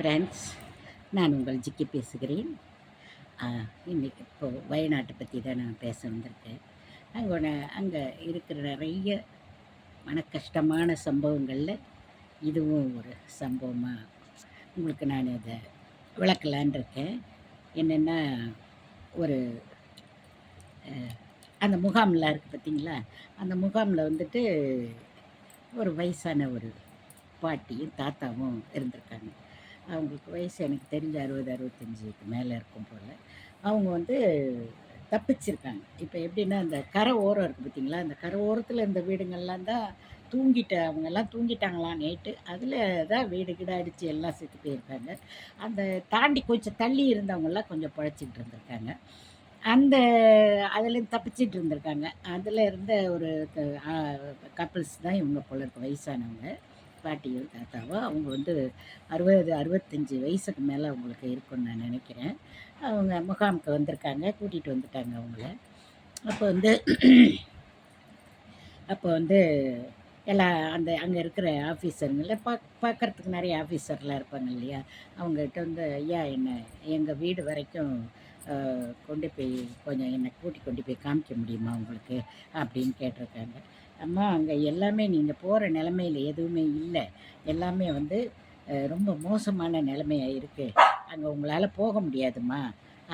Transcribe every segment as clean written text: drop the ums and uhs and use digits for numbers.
Friends, நான் உங்கள் ஜிக்கி பேசுகிறேன். இன்றைக்கி இப்போது வயநாட்டை பற்றி தான் நான் பேச வந்திருக்கேன். அங்கே இருக்கிற நிறைய மனக்கஷ்டமான சம்பவங்களில் இதுவும் ஒரு சம்பவமாக உங்களுக்கு நான் இதை விளக்கலான் இருக்கேன். என்னென்னா, ஒரு அந்த முகாம்லாம் இருக்குது பார்த்தீங்களா, அந்த முகாமில் வந்துட்டு ஒரு வயசான ஒரு பாட்டியும் தாத்தாவும் இருந்திருக்காங்க. அவங்களுக்கு வயசு எனக்கு தெரிஞ்ச 60-65க்கு மேலே இருக்கும் போல். அவங்க வந்து தப்பிச்சிருக்காங்க. இப்போ எப்படின்னா, அந்த கரை ஓரம் இருக்குது பார்த்தீங்களா, அந்த கரை ஓரத்தில் இந்த வீடுங்கள்லாம் தான் அவங்கெல்லாம் தூங்கிட்டாங்களாம் நைட்டு. அதில் தான் வீடு கீடு அடித்து எல்லாம் செத்து போயிருக்காங்க. அந்த தாண்டி கொஞ்சம் தள்ளி இருந்தவங்கலாம் கொஞ்சம் பிழைச்சிக்கிட்டு இருந்திருக்காங்க. அந்த அதுலேருந்து தப்பிச்சிட்டு இருந்திருக்காங்க. அதில் இருந்த ஒரு கப்பிள்ஸ் தான் இவங்க போல இருக்கு, வயசானவங்க. பாட்டியோ தாத்தாவோ. அவங்க வந்து 65 வயசுக்கு மேலே அவங்களுக்கு இருக்குன்னு நான் நினைக்கிறேன். அவங்க முகாமுக்கு வந்திருக்காங்க, கூட்டிகிட்டு வந்துட்டாங்க அவங்கள. அப்போ வந்து எல்லாம் அங்கே இருக்கிற ஆஃபீஸருங்கள பார்க்குறதுக்கு நிறைய ஆஃபீஸர்லாம் இருப்பாங்க இல்லையா, அவங்ககிட்ட வந்து, ஐயா எங்கள் வீடு வரைக்கும் கொண்டு போய் கொஞ்சம் என்னை கொண்டு போய் காமிக்க முடியுமா உங்களுக்கு அப்படின்னு கேட்டிருக்காங்க. அம்மா, அங்கே எல்லாமே நீங்கள் போகிற நிலமையில் எதுவுமே இல்லை, எல்லாமே வந்து ரொம்ப மோசமான நிலைமையாக இருக்குது, அங்கே உங்களால் போக முடியாதும்மா,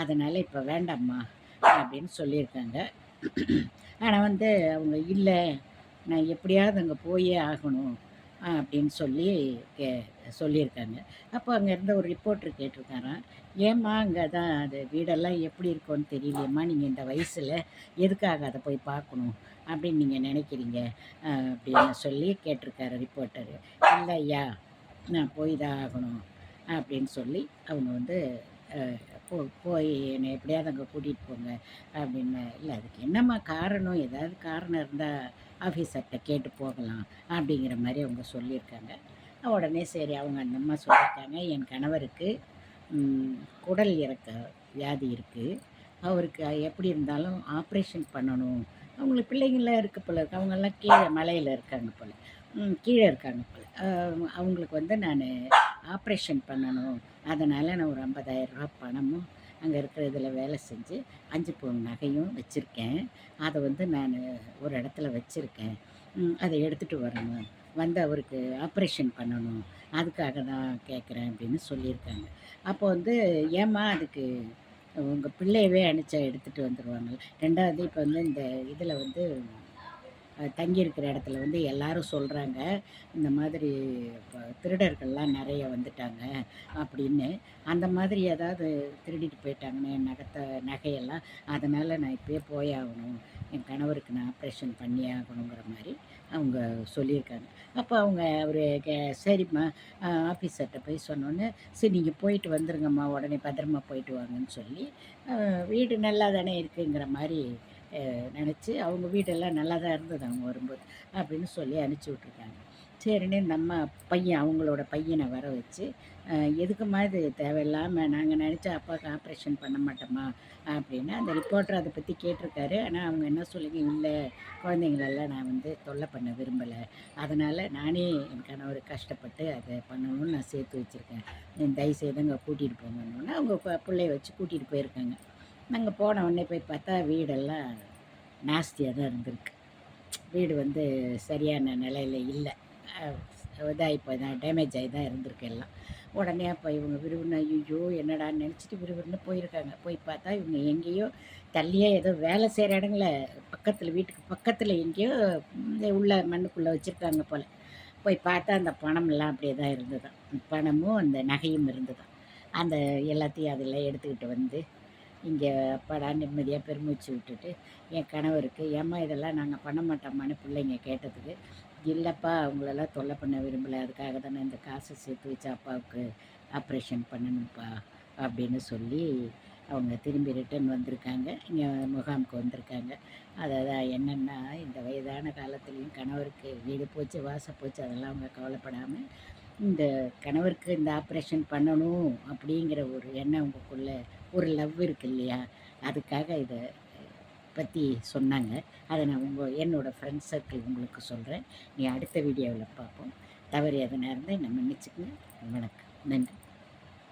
அதனால் இப்போ வேண்டாம்மா அப்படின்னு சொல்லியிருக்காங்க. ஆனால் வந்து அவங்க, இல்லை நான் எப்படியாவது அங்கே போயே ஆகணும் அப்படின்னு சொல்லியிருக்காங்க. அப்போ அங்கே இருந்த ஒரு ரிப்போர்ட்டர் கேட்டிருக்காராம், ஏம்மா அங்கே தான் அது வீடெல்லாம் எப்படி இருக்கும்னு தெரியலையம்மா, நீங்கள் இந்த வயசில் எதுக்காக அதை போய் பார்க்கணும் அப்படின்னு நீங்கள் நினைக்கிறீங்க அப்படின்னு சொல்லி கேட்டிருக்காரு ரிப்போர்ட்டரு. இல்லை ஐயா, நான் போய் தான் ஆகணும் அப்படின்னு சொல்லி அவங்க வந்து போய் என்னை எப்படியாவது அங்கே கூட்டிகிட்டு போங்க அப்படின்னு. இல்லை, அதுக்கு என்னம்மா காரணம், ஏதாவது காரணம் இருந்தால் ஆஃபீஸர்கிட்ட கேட்டு போகலாம் அப்படிங்கிற மாதிரி அவங்க சொல்லியிருக்காங்க. உடனே சரி, அவங்க அந்த அம்மா சொல்லியிருக்காங்க, என் கணவருக்கு குடல் இறக்க வியாதி இருக்குது, அவருக்கு எப்படி இருந்தாலும் ஆப்ரேஷன் பண்ணணும், அவங்களுக்கு பிள்ளைங்களாம் இருக்குது போல் இருக்கு, அவங்கெல்லாம் கீழே மலையில் இருக்காங்க போல், கீழே இருக்காங்க போல், அவங்களுக்கு வந்து நான் ஆப்ரேஷன் பண்ணணும், அதனால் நான் ஒரு 50,000 பணமும் அங்கே இருக்கிற இதில் வேலை செஞ்சு 5 பவுன் நகையும் வச்சுருக்கேன், அதை வந்து நான் ஒரு இடத்துல வச்சுருக்கேன், அதை எடுத்துகிட்டு வரணும், வந்து அவருக்கு ஆப்ரேஷன் பண்ணணும், அதுக்காக தான் கேட்குறேன் அப்படின்னு சொல்லியிருக்காங்க. அப்போ வந்து, ஏம்மா அதுக்கு உங்கள் பிள்ளையவே அனுப்பிச்சா எடுத்துகிட்டு வந்துடுவாங்க. 2வது இப்போ வந்து இந்த இதில் வந்து தங்கியிருக்கிற இடத்துல வந்து எல்லாரும் சொல்கிறாங்க, இந்த மாதிரி இப்போ திருடர்கள்லாம் நிறைய வந்துட்டாங்க அப்படின்னு. அந்த மாதிரி ஏதாவது திருடிட்டு போயிட்டாங்கன்னு என் நகையெல்லாம், அதனால் நான் இப்போயே போயாகணும், என் கணவருக்கு நான் ஆப்ரேஷன் பண்ணியே ஆகணுங்கிற மாதிரி அவங்க சொல்லியிருக்காங்க. அப்போ அவர் சரிம்மா, ஆஃபீஸர்கிட்ட போய் சொன்னோன்னே, சரி நீங்கள் போயிட்டு வந்துருங்கம்மா, உடனே பத்திரமா போயிட்டு வாங்கன்னு சொல்லி, வீடு நல்லா தானே இருக்குங்கிற மாதிரி நினச்சி, அவங்க வீடெல்லாம் நல்லா தான் இருந்தது அவங்க வரும்போது அப்படின்னு சொல்லி அனுப்பிச்சி விட்ருக்காங்க. சரின்னு நம்ம பையன், அவங்களோட பையனை வர வச்சு, எதுக்குமா இது தேவையில்லாமல், நாங்கள் நினச்சா அப்பாவுக்கு ஆப்ரேஷன் பண்ண மாட்டோமா அப்படின்னு அந்த ரிப்போர்ட்டர் அதை பற்றி கேட்டிருக்காரு. ஆனால் அவங்க என்ன சொல்லுங்க, இல்லை குழந்தைங்களெல்லாம் நான் வந்து தொல்லை பண்ண விரும்பலை, அதனால் நானே என் கணவர் கஷ்டப்பட்டு அதை பண்ணணும்னு நான் சேர்த்து வச்சுருக்கேன், தயவுசெய்து அங்கே கூட்டிகிட்டு போங்கன்னு அவங்க பிள்ளைய வச்சு கூட்டிகிட்டு போயிருக்காங்க. நாங்கள் போன உடனே போய் பார்த்தா வீடெல்லாம் நாஸ்தியாக தான் இருந்திருக்கு. வீடு வந்து சரியான நிலையில் இல்லை, இப்போ தான் டேமேஜ் ஆகி தான் இருந்திருக்கு எல்லாம். உடனே அப்போ இவங்க விறுவிறுன்னு, ஐயோ என்னடான்னு நினச்சிட்டு விறுவிறுன்னு போயிருக்காங்க. போய் பார்த்தா இவங்க எங்கேயோ தள்ளியே ஏதோ வேலை செய்கிற இடங்கள பக்கத்தில், வீட்டுக்கு பக்கத்தில் எங்கேயோ உள்ள மண்ணுக்குள்ளே வச்சுருக்காங்க போல். போய் பார்த்தா அந்த பணமெல்லாம் அப்படியே தான் இருந்தது, பணமும் அந்த நகையும் இருந்தது. அந்த எல்லாத்தையும் அதில் எடுத்துக்கிட்டு வந்து இங்கே அப்பாடா நிம்மதியாக பெருமூச்சு விட்டுட்டு என் கணவருக்கு, ஏம்மா இதெல்லாம் நாங்கள் பண்ண மாட்டோம்மான்னு பிள்ளைங்க கேட்டதுக்கு, இல்லைப்பா அவங்களெல்லாம் தொல்லை பண்ண விரும்பலை, அதுக்காக தானே இந்த காசை சேர்த்து வச்சு அப்பாவுக்கு ஆப்ரேஷன் பண்ணணும்ப்பா அப்படின்னு சொல்லி அவங்க திரும்பி ரிட்டன் வந்திருக்காங்க, இங்கே முகாமுக்கு வந்திருக்காங்க. அதாவது என்னென்னா, இந்த வயதான காலத்துலேயும் கணவருக்கு வீடு போச்சு வாசல் போச்சு அதெல்லாம் அவங்க கவலைப்படாமல், இந்த கணவருக்கு இந்த ஆப்ரேஷன் பண்ணணும் அப்படிங்கிற ஒரு எண்ணம் உங்களுக்குள்ள ஒரு லவ் இருக்கு இல்லையா, அதுக்காக இதை பற்றி சொன்னாங்க. அதை நான் என்னோடய ஃப்ரெண்ட்ஸ் சர்க்கிள் உங்களுக்கு சொல்கிறேன். நீ அடுத்த வீடியோவில் பார்ப்போம். தவறு எதனா இருந்தால் நம்ம மன்னிச்சுக்கங்க. வணக்கம், நன்றி.